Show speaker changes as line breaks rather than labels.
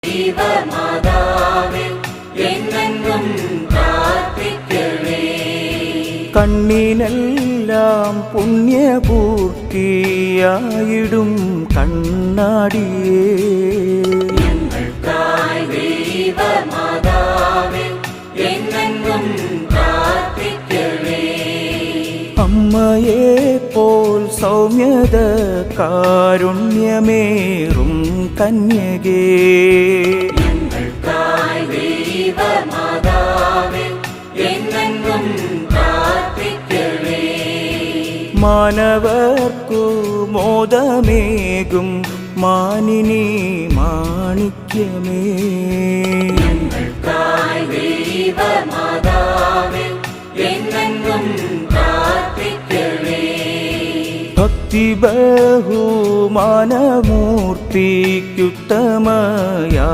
ദൈവമാതാവേ എന്നെന്നും പ്രാർത്ഥിക്കണേ.
കണ്ണിനെല്ലാം പുണ്യപൂർത്തിയായിടും കണ്ണാടിയേ
ഞങ്ങൾക്കായി ദൈവമാതാവേ എന്നെന്നും പ്രാർത്ഥിക്കണേ.
അമ്മയെ പോൽ സൗമ്യത കാരുണ്യമേറും കന്യകേ
ഞങ്ങൾക്കായി ദൈവമാതാവേ എന്നെന്നും പ്രാർത്ഥിക്കണേ.
മാനവർക്കു മോദമേകും മാനിനി മാണിക്യമേ
ഞങ്ങൾക്കായി ദൈവമാതാവേ എന്നെന്നും പ്രാർത്ഥിക്കണേ.
ഭക്തി ബഹുമാനമൂർത്തിക്കുത്തമയാ